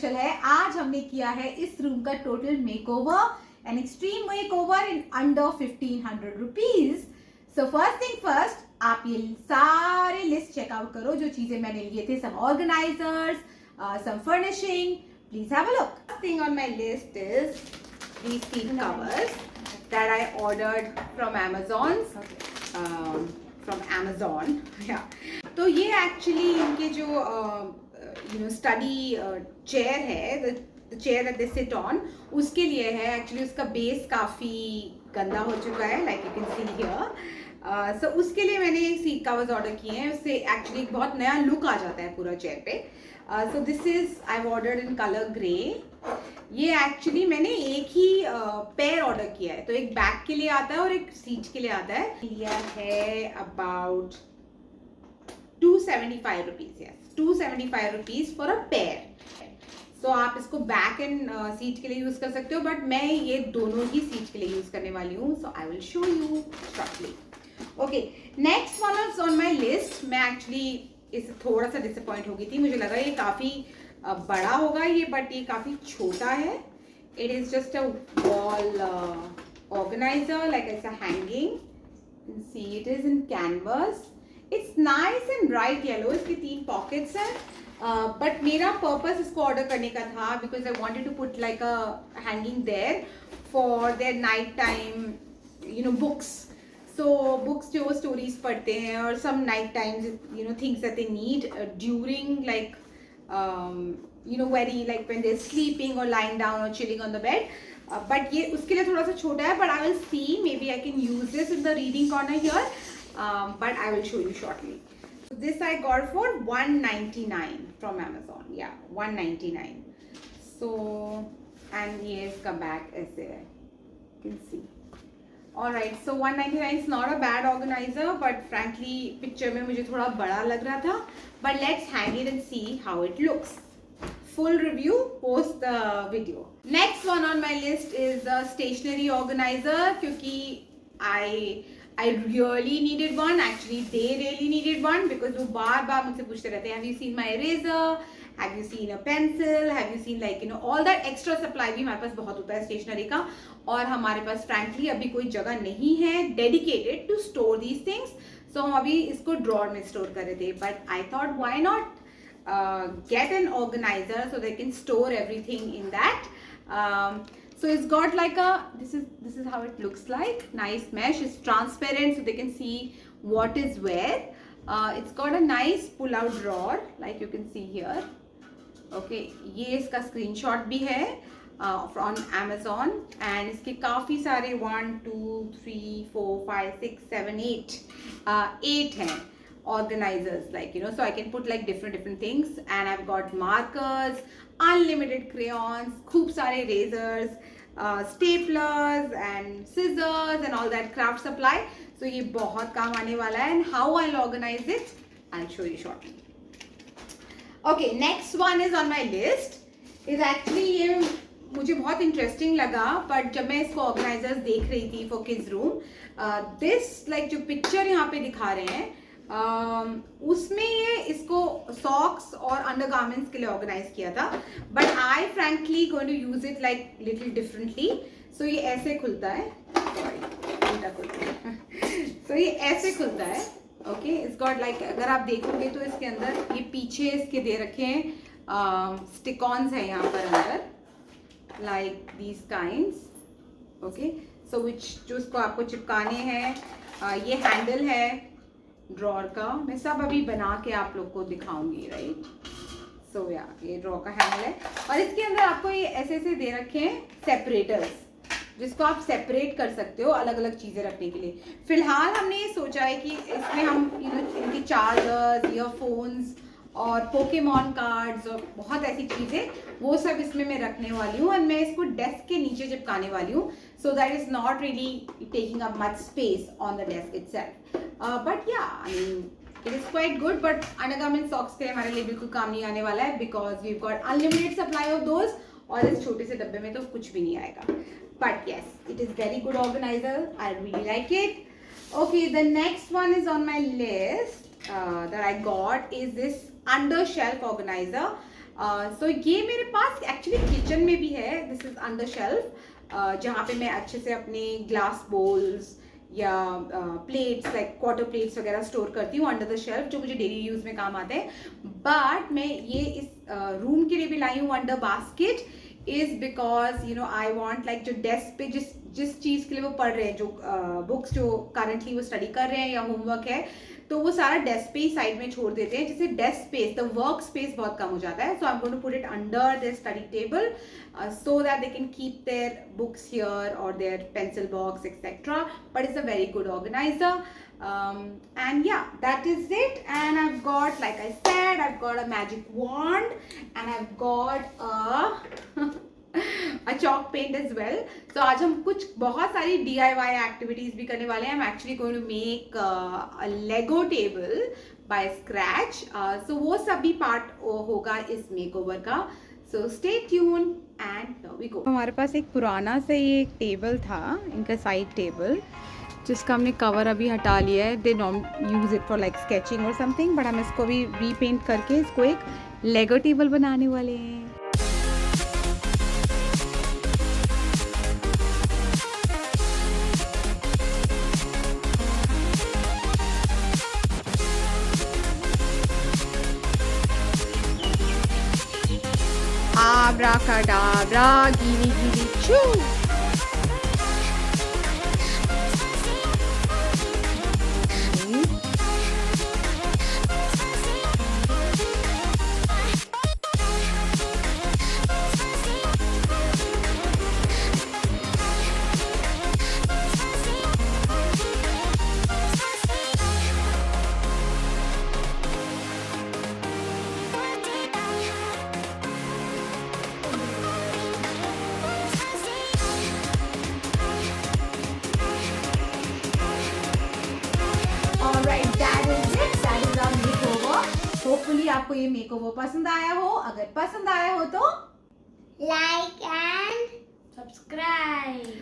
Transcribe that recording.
Special है। आज हमने किया है इस रूम का total makeover, an extreme makeover in under 1500 rupees. So first thing first, आप ये सारे लिस्ट चेकआउट करो जो चीजें मैंने लिए थे, some organisers, some furnishing. Please have a look. First thing on my list is these seat covers that I ordered from Amazon. From Amazon, yeah. तो ये एक्चुअली इनके जो स्टडी चेयर है, the chair that they sit on, उसके लिए है। Actually उसका base काफ़ी गंदा हो चुका है, like you can see here. So उसके लिए मैंने सीट कवर्स ऑर्डर किए हैं। उससे एक्चुअली एक बहुत नया लुक आ जाता है पूरा चेयर पे। So this is I have ordered in colour grey. ये एक्चुअली मैंने एक ही पेयर ऑर्डर किया है, तो एक बैक के लिए आता है और एक सीट के लिए आता है। लिया है about 275 rupees, yes 275 rupees for a pair. तो आप इसको बैक एंड सीट के लिए यूज कर सकते हो, बट मैं ये दोनों ही सीट के लिए यूज करने वाली हूँ। So I will show you shortly. Okay, next one is on my list. मैं एक्चुअली इससे थोड़ा सा डिसअपॉइंट हो गई थी, मुझे लगा ये काफ़ी बड़ा होगा ये, बट ये काफ़ी छोटा है। It is just a wall organiser, like it's a hanging. See it is in canvas. It's nice and bright yellow. इसके 3 पॉकेट्स हैं, बट मेरा पर्पस इसको ऑर्डर करने का था because I wanted to put like a hanging there for their night time books. So books जो stories पढ़ते हैं, और some night times things that they need during like very like when they're sleeping or lying down or chilling on the bed. But ये उसके लिए थोड़ा सा छोटा है, but I will see, maybe I can use this in the reading corner here, but I will show you shortly. So this I got for 199 from Amazon. Yeah, 199. So and ये इसका back ऐसे है, you can see. Alright, so 199 is not a bad organizer, but frankly picture में मुझे थोड़ा बड़ा लग रहा था. But let's hang it and see how it looks. Full review post the video. Next one on my list is a stationery organizer, क्योंकि I really needed one. Actually, they really needed one because वो बार मुझसे पूछते रहते हैं, have you seen my eraser? Have you seen a pencil? Have you seen like all that extra supply भी हमारे पास बहुत होता है स्टेशनरी का, और हमारे पास frankly अभी कोई जगह नहीं है dedicated to store these things. So हम अभी इसको drawer में store कर रहे थे, but I thought why not get an organizer so they can store everything in that. So it's got like a this is how it looks like. Nice mesh. It's transparent so they can see what is where. It's got a nice pull-out drawer like you can see here. Okay, ये इसका screenshot भी है from Amazon, and इसके काफ़ी सारे 1 2 3 4 5 6 7 8 हैं organizers, like so I can put like different things, and I've got markers, unlimited crayons, खूब सारे razors, staplers and scissors and all that craft supply. So ये बहुत काम आने वाला है, and how I'll organize it I'll show you shortly. Okay, next one is on my list is actually ये मुझे बहुत इंटरेस्टिंग लगा, बट जब मैं इसको ऑर्गेनाइजर्स देख रही थी for kids room, this like जो पिक्चर यहाँ पे दिखा रहे हैं उसमें ये इसको सॉक्स और अंडरगारमेंट्स के लिए ऑर्गेनाइज किया था, but I frankly going to use it like little differently. So ये ऐसे खुलता है, उल्टा खुलता है. सो ये ऐसे खुलता है. ओके, इट्स गॉट लाइक, अगर आप देखोगे तो इसके अंदर ये पीछे इसके दे रखे हैं स्टिकॉन्स है यहाँ पर अंदर, लाइक दीज काइंड्स. ओके, सो विच जो इसको आपको चिपकाने हैं. ये हैंडल है ड्रॉर का, मैं सब अभी बना के आप लोग को दिखाऊंगी, राइट. सो या ये ड्रॉर का हैंडल है, और इसके अंदर आपको ये ऐसे ऐसे दे रखे हैं सेपरेटर्स, जिसको आप सेपरेट कर सकते हो अलग अलग चीज़ें रखने के लिए. फिलहाल हमने ये सोचा है कि इसमें हम इनकी चार्जर्स, ईयरफोन्स और पोकेमॉन कार्ड्स और बहुत ऐसी चीज़ें वो सब इसमें मैं रखने वाली हूँ, और मैं इसको डेस्क के नीचे चिपकाने वाली हूँ, so that is not really taking up much space on the desk itself. But yeah I mean it is quite good, but undergarment socks के लिए हमारे लिए बिल्कुल काम नहीं आने वाला है, because we got unlimited supply of those, और इस छोटे से डब्बे में तो कुछ भी नहीं आएगा. But yes, it is very good organizer. I really like it. Okay, the next one is on my list that I got is this under shelf organizer. सो ये मेरे पास एक्चुअली किचन में भी है. दिस इज अंडर शेल्फ जहाँ पे मैं अच्छे से अपने ग्लास बोल्स या प्लेट्स लाइक क्वार्टर प्लेट्स वगैरह स्टोर करती हूँ अंडर द शेल्फ, जो मुझे डेली यूज में काम आते हैं. बट मैं ये इस रूम के लिए भी लाई हूँ under basket, is because you know I want like जो डेस्क पे जिस चीज़ के लिए वो पढ़ रहे हैं, जो बुक्स जो करंटली वो स्टडी कर रहे हैं या होमवर्क है, तो वो सारा डेस्क पे ही साइड में छोड़ देते हैं, जिससे desk space, the work space बहुत कम हो जाता है. So I am going to put it under their study table so that they can keep their books here or their pencil box etc. But it's a very good organizer. And yeah, that is it. And I've got, like I said, I've got a magic wand and I've got a chalk paint as well. So आज हम कुछ बहुत सारी DIY activities भी करने वाले हैं. I'm actually going to make a Lego table by scratch. So वो सभी part होगा इस makeover का. So stay tuned and here we go. हमारे पास एक पुराना सा ये एक टेबल था, इनका साइड टेबल, जिसका हमने कवर अभी हटा लिया है. They don't use it for like sketching और समथिंग, बट हम इसको भी रीपेंट करके इसको एक लेगो टेबल बनाने वाले हैं. Abracadabra, giri giri choo. Hopefully आपको ये मेकओवर पसंद आया हो. अगर पसंद आया हो तो like and subscribe.